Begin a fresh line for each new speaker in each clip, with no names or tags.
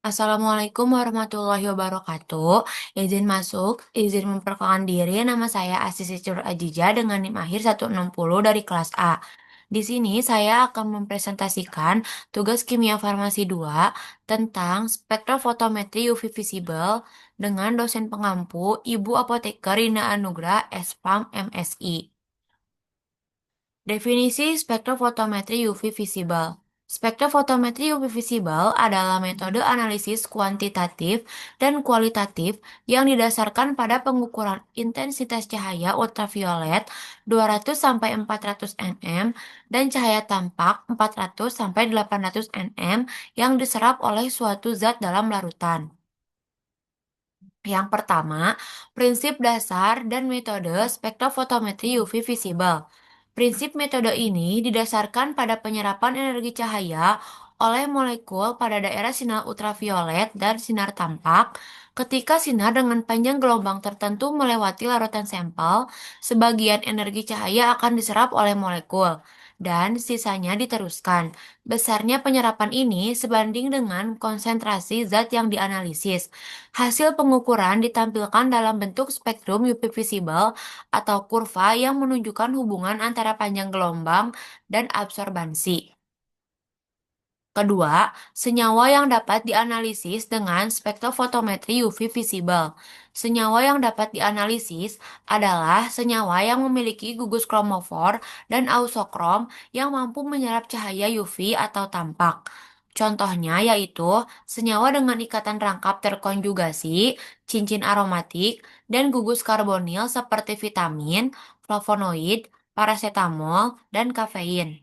Assalamualaikum warahmatullahi wabarakatuh. Izin masuk, izin memperkenalkan diri. Nama saya Asisi Nur Ajija dengan NIM akhir 160 dari kelas A. Di sini saya akan mempresentasikan tugas kimia farmasi 2 tentang spektrofotometri UV visible dengan dosen pengampu Ibu Apoteker Rina Anugrah SPAM MSI. Definisi spektrofotometri UV visible. Spektrofotometri UV visible adalah metode analisis kuantitatif dan kualitatif yang didasarkan pada pengukuran intensitas cahaya ultraviolet 200 sampai 400 nm dan cahaya tampak 400 sampai 800 nm yang diserap oleh suatu zat dalam larutan. Yang pertama, prinsip dasar dan metode spektrofotometri UV visible. Prinsip metode ini didasarkan pada penyerapan energi cahaya oleh molekul pada daerah sinar ultraviolet dan sinar tampak. Ketika sinar dengan panjang gelombang tertentu melewati larutan sampel, sebagian energi cahaya akan diserap oleh molekul dan sisanya diteruskan. Besarnya penyerapan ini sebanding dengan konsentrasi zat yang dianalisis. Hasil pengukuran ditampilkan dalam bentuk spektrum UV visible atau kurva yang menunjukkan hubungan antara panjang gelombang dan absorbansi. Kedua, senyawa yang dapat dianalisis dengan spektrofotometri UV visible. Senyawa yang dapat dianalisis adalah senyawa yang memiliki gugus kromofor dan ausokrom yang mampu menyerap cahaya UV atau tampak. Contohnya yaitu senyawa dengan ikatan rangkap terkonjugasi, cincin aromatik, dan gugus karbonil seperti vitamin, flavonoid, paracetamol, dan kafein.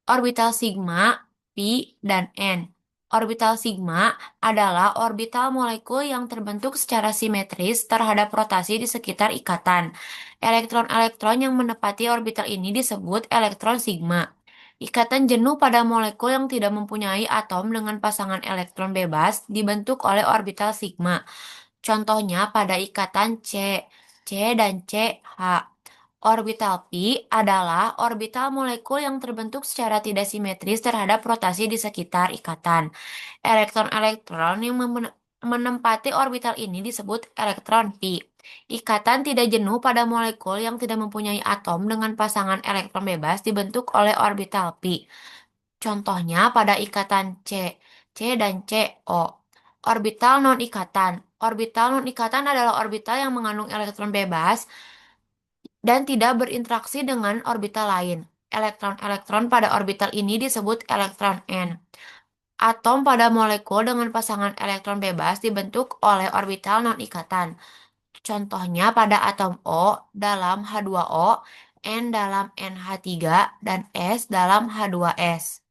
Orbital sigma, pi, dan n. Orbital sigma adalah orbital molekul yang terbentuk secara simetris terhadap rotasi di sekitar ikatan. Elektron-elektron yang menepati orbital ini disebut elektron sigma. Ikatan jenuh pada molekul yang tidak mempunyai atom dengan pasangan elektron bebas dibentuk oleh orbital sigma. Contohnya pada ikatan C dan CH. Orbital pi adalah orbital molekul yang terbentuk secara tidak simetris terhadap rotasi di sekitar ikatan. Elektron-elektron yang menempati orbital ini disebut elektron pi. Ikatan tidak jenuh pada molekul yang tidak mempunyai atom dengan pasangan elektron bebas dibentuk oleh orbital pi. Contohnya pada ikatan C dan CO. Orbital non-ikatan. Orbital non-ikatan adalah orbital yang mengandung elektron bebas dan tidak berinteraksi dengan orbital lain. Elektron-elektron pada orbital ini disebut elektron N. Atom pada molekul dengan pasangan elektron bebas dibentuk oleh orbital non-ikatan. Contohnya pada atom O dalam H2O, N dalam NH3, dan S dalam H2S.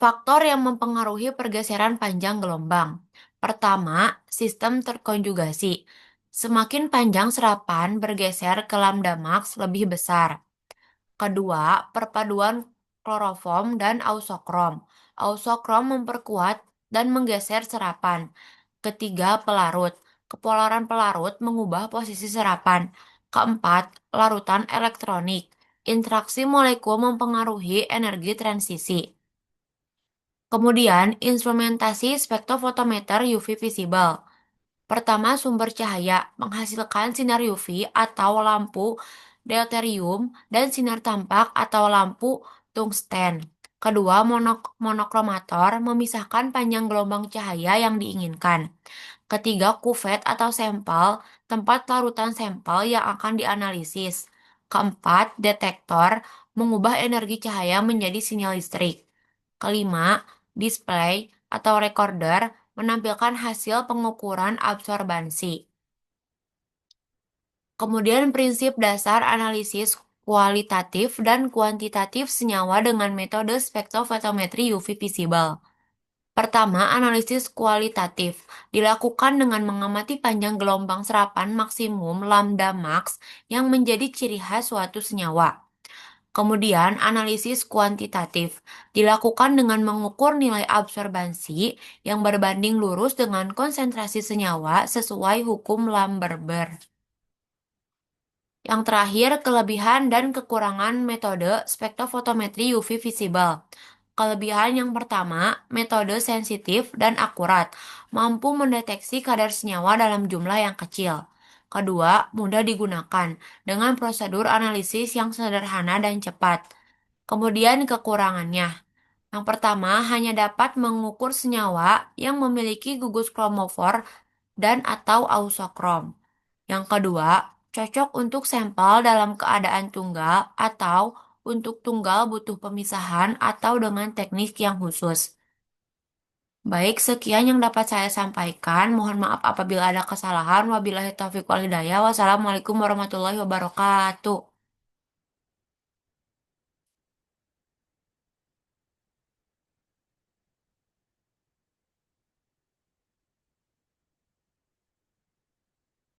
Faktor yang mempengaruhi pergeseran panjang gelombang. Pertama, sistem terkonjugasi. Semakin panjang serapan bergeser ke lambda max lebih besar. Kedua, perpaduan kloroform dan ausokrom. Ausokrom memperkuat dan menggeser serapan. Ketiga, pelarut. Kepolaran pelarut mengubah posisi serapan. Keempat, larutan elektronik. Interaksi molekul mempengaruhi energi transisi. Kemudian, instrumentasi spektrofotometer UV visible. Pertama, sumber cahaya menghasilkan sinar UV atau lampu deuterium dan sinar tampak atau lampu tungsten. Kedua, monokromator memisahkan panjang gelombang cahaya yang diinginkan. Ketiga, kuvet atau sampel, tempat larutan sampel yang akan dianalisis. Keempat, detektor mengubah energi cahaya menjadi sinyal listrik. Kelima, display atau recorder menampilkan hasil pengukuran absorbansi. Kemudian prinsip dasar analisis kualitatif dan kuantitatif senyawa dengan metode spektrofotometri UV visible. Pertama, analisis kualitatif dilakukan dengan mengamati panjang gelombang serapan maksimum lambda max yang menjadi ciri khas suatu senyawa. Kemudian, analisis kuantitatif dilakukan dengan mengukur nilai absorbansi yang berbanding lurus dengan konsentrasi senyawa sesuai hukum Lamberber. Yang terakhir, kelebihan dan kekurangan metode spektrofotometri UV visible. Kelebihan yang pertama, metode sensitif dan akurat, mampu mendeteksi kadar senyawa dalam jumlah yang kecil. Kedua, mudah digunakan dengan prosedur analisis yang sederhana dan cepat. Kemudian kekurangannya. Yang pertama, hanya dapat mengukur senyawa yang memiliki gugus kromofor dan atau ausokrom. Yang kedua, cocok untuk sampel dalam keadaan tunggal atau untuk tunggal butuh pemisahan atau dengan teknik yang khusus. Baik, sekian yang dapat saya sampaikan. Mohon maaf apabila ada kesalahan. Wabillahi taufiq wal hidayah. Wassalamualaikum warahmatullahi wabarakatuh.